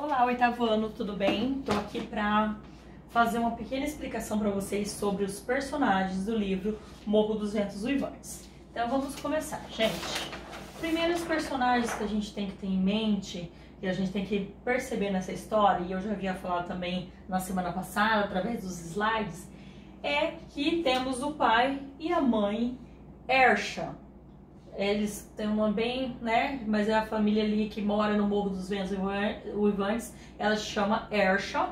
Olá, oitavo ano, tudo bem? Tô aqui para fazer uma pequena explicação para vocês sobre os personagens do livro Morro dos Ventos Uivantes. Então vamos começar, gente. Primeiro, os personagens que a gente tem que ter em mente, que a gente tem que perceber nessa história, e eu já havia falado também na semana passada, através dos slides, é que temos o pai e a mãe Ersha. Eles têm um nome bem, né? Mas é a família ali que mora no Morro dos Ventos Uivantes. Ela se chama Ersha.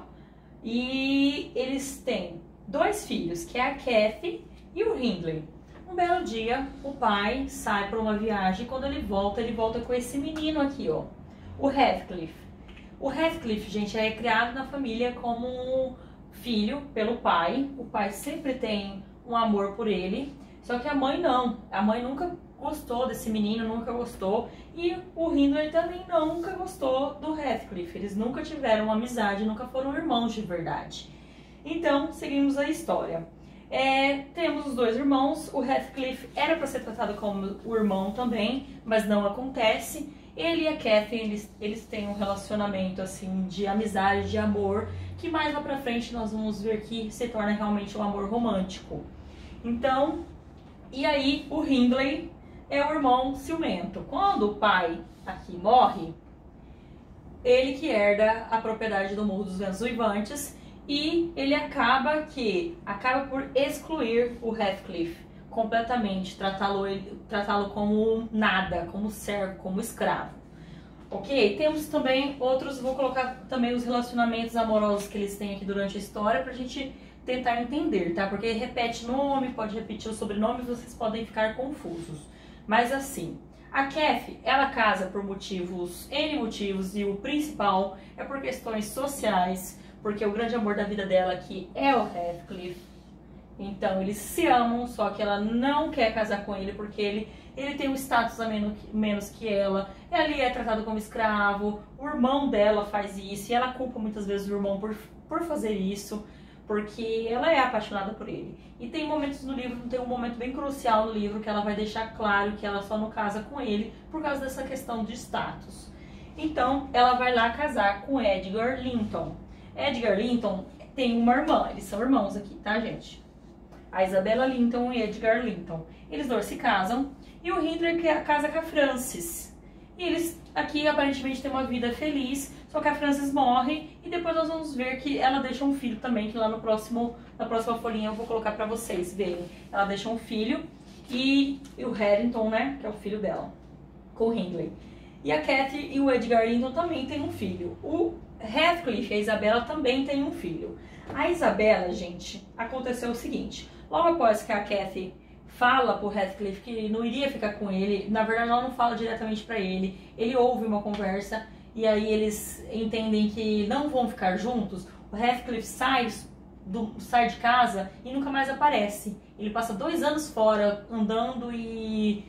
E eles têm dois filhos, que é a Kathy e o Hindley. Um belo dia, o pai sai para uma viagem e quando ele volta com esse menino aqui, ó. O Heathcliff. O Heathcliff, gente, é criado na família como um filho pelo pai. O pai sempre tem um amor por ele. Só que a mãe não. A mãe nunca gostou desse menino, nunca gostou. E o Hindley também nunca gostou do Heathcliff. Eles nunca tiveram uma amizade, nunca foram irmãos de verdade. Então, seguimos a história. Temos os dois irmãos. O Heathcliff era para ser tratado como o irmão também, mas não acontece. Ele e a Kathy, eles têm um relacionamento assim de amizade, de amor, que mais lá pra frente nós vamos ver que se torna realmente um amor romântico. Então, e aí o Hindley é o irmão ciumento. Quando o pai aqui morre, ele que herda a propriedade do Morro dos Ventos Uivantes e ele acaba por excluir o Heathcliff completamente, tratá-lo como nada, como servo, como escravo. Ok? Temos também outros, vou colocar também os relacionamentos amorosos que eles têm aqui durante a história pra gente tentar entender, tá? Porque repete nome, pode repetir o sobrenome, vocês podem ficar confusos. Mas assim, a Kathy, ela casa por N motivos, e o principal é por questões sociais, porque o grande amor da vida dela aqui é o Heathcliff. Então eles se amam, só que ela não quer casar com ele porque ele tem um status a menos que ela. Ele é tratado como escravo, o irmão dela faz isso e ela culpa muitas vezes o irmão por fazer isso, porque ela é apaixonada por ele. E tem momentos no livro, tem um momento bem crucial no livro que ela vai deixar claro que ela só não casa com ele por causa dessa questão de status. Então ela vai lá casar com Edgar Linton. Edgar Linton tem uma irmã, eles são irmãos aqui, tá, gente? A Isabella Linton e Edgar Linton. Eles dois se casam e o Hindley casa com a Frances. E eles aqui aparentemente têm uma vida feliz, só que a Frances morre e depois nós vamos ver que ela deixa um filho também, que lá na próxima folhinha eu vou colocar pra vocês verem. Ela deixa um filho e o Harrington, né, que é o filho dela, com o Hindley. E a Kathy e o Edgar Linton também têm um filho. O Heathcliff e a Isabella também têm um filho. A Isabella, gente, aconteceu o seguinte. Logo após que a Kathy fala pro Heathcliff que não iria ficar com ele, na verdade ela não fala diretamente pra ele, ele ouve uma conversa e aí eles entendem que não vão ficar juntos. O Heathcliff sai de casa e nunca mais aparece. Ele passa 2 anos fora, andando e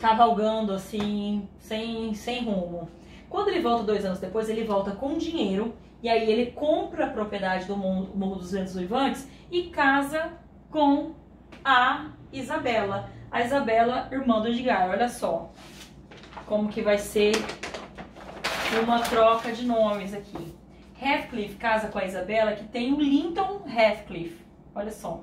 cavalgando assim, sem rumo. Quando ele volta 2 anos depois, ele volta com dinheiro e aí ele compra a propriedade do Morro dos Ventos Uivantes e casa com a Isabella. A Isabella, irmã do Edgar. Olha só como que vai ser uma troca de nomes aqui. Heathcliff casa com a Isabella, que tem o Linton Heathcliff. Olha só,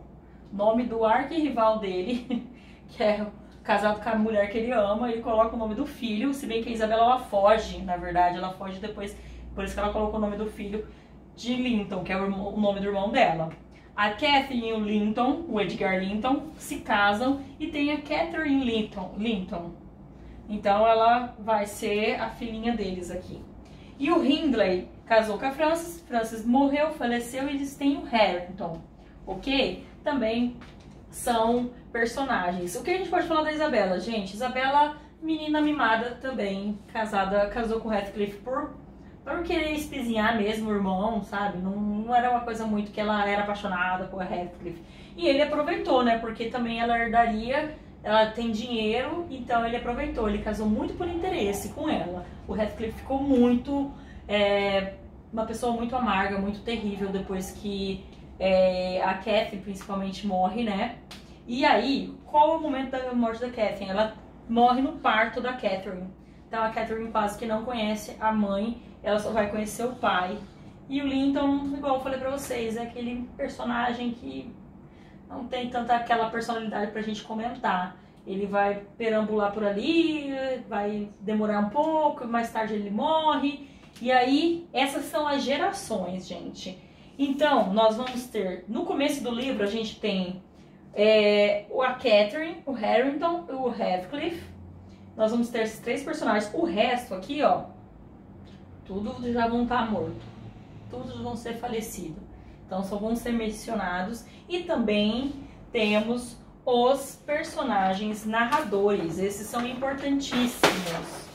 nome do arquirrival dele, que é casado com a mulher que ele ama, ele coloca o nome do filho, se bem que a Isabella ela foge, na verdade, ela foge depois, por isso que ela colocou o nome do filho de Linton, que é o nome do irmão dela. A Kathy e o Linton, o Edgar Linton, se casam e tem a Catherine Linton. Então ela vai ser a filhinha deles aqui. E o Hindley casou com a Frances, Frances morreu, faleceu e eles têm o Harrington, ok? Também são personagens. O que a gente pode falar da Isabella, gente? Isabella, menina mimada também, casou com o Heathcliff por querer espizinhar mesmo o irmão, sabe? Não era uma coisa muito que ela era apaixonada por Heathcliff. E ele aproveitou, né? Porque também ela herdaria, ela tem dinheiro, então ele aproveitou. Ele casou muito por interesse com ela. O Heathcliff ficou uma pessoa muito amarga, muito terrível depois que a Kathy principalmente morre, né? E aí, qual é o momento da morte da Catherine? Ela morre no parto da Catherine. Então a Catherine quase que não conhece a mãe ela só vai conhecer o pai. E o Linton, igual eu falei pra vocês, é aquele personagem que não tem tanta aquela personalidade pra gente comentar. Ele vai perambular por ali, vai demorar um pouco, mais tarde ele morre. E aí, essas são as gerações, gente. Então, nós vamos ter, no começo do livro, a gente tem a Catherine, o Harrington e o Heathcliff. Nós vamos ter esses 3 personagens. O resto aqui, ó, tudo já vão estar morto. Todos vão ser falecidos. Então, só vão ser mencionados. E também temos os personagens narradores. Esses são importantíssimos.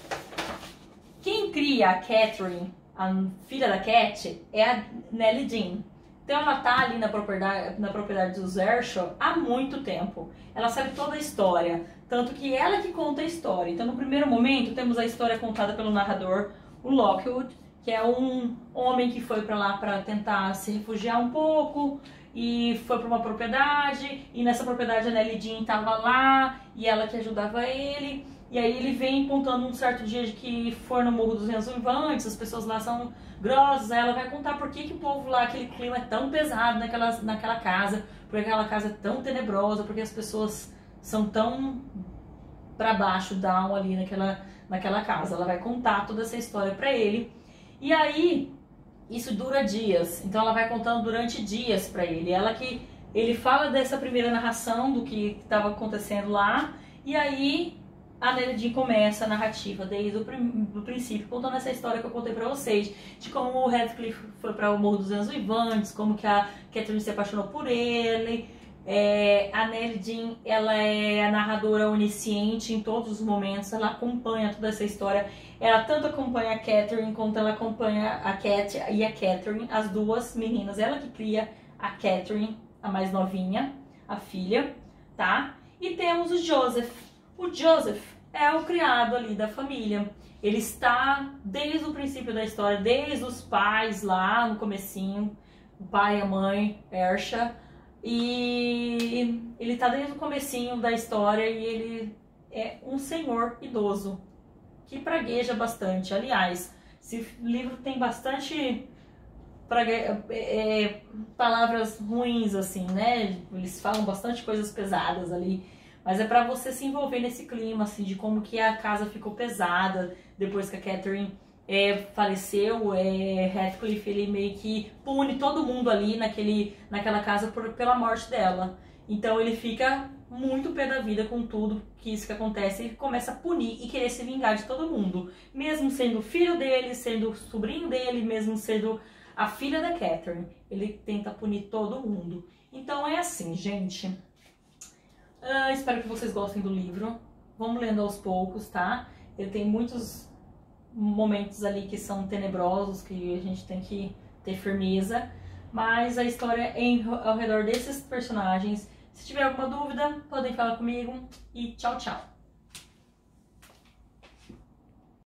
Quem cria a Catherine, a filha da Cat, é a Nellie Dean. Então ela tá ali na propriedade dos Earnshaw há muito tempo. Ela sabe toda a história, tanto que ela que conta a história. Então no primeiro momento temos a história contada pelo narrador, o Lockwood, que é um homem que foi para lá para tentar se refugiar um pouco e foi para uma propriedade, e nessa propriedade a Nellie Dean estava lá e ela que ajudava ele. E aí ele vem contando um certo dia de que foi no Morro dos Ventos Uivantes, as pessoas lá são grossas, aí ela vai contar por que o povo lá, aquele clima é tão pesado naquela casa, porque aquela casa é tão tenebrosa, porque as pessoas são tão pra baixo, down ali naquela casa. Ela vai contar toda essa história pra ele. E aí, isso dura dias, então ela vai contando durante dias pra ele. Ele fala dessa primeira narração do que estava acontecendo lá, e aí a Nellie Dean começa a narrativa desde o princípio, contando essa história que eu contei pra vocês, de como o Heathcliff foi para o Morro dos Ventos Uivantes, como que a Catherine se apaixonou por ele. A Nellie Dean, ela é a narradora onisciente em todos os momentos, ela acompanha toda essa história. Ela tanto acompanha a Catherine, quanto ela acompanha a Cat e a Catherine, as duas meninas. Ela que cria a Catherine, a mais novinha, a filha, tá? E temos o Joseph. O Joseph é o criado ali da família. Ele está desde o princípio da história, desde os pais lá no comecinho, o pai e a mãe, Earnshaw, e ele está desde o comecinho da história e ele é um senhor idoso que pragueja bastante. Aliás, esse livro tem bastante palavras ruins, assim, né? Eles falam bastante coisas pesadas ali. Mas é pra você se envolver nesse clima, assim, de como que a casa ficou pesada depois que a Catherine faleceu. Heathcliff, ele meio que pune todo mundo ali naquela casa pela morte dela. Então ele fica muito pé da vida com tudo que acontece e começa a punir e querer se vingar de todo mundo. Mesmo sendo filho dele, sendo sobrinho dele, mesmo sendo a filha da Catherine. Ele tenta punir todo mundo. Então é assim, gente. Espero que vocês gostem do livro. Vamos lendo aos poucos, tá? Ele tem muitos momentos ali que são tenebrosos, que a gente tem que ter firmeza. Mas a história é ao redor desses personagens. Se tiver alguma dúvida, podem falar comigo. E tchau, tchau!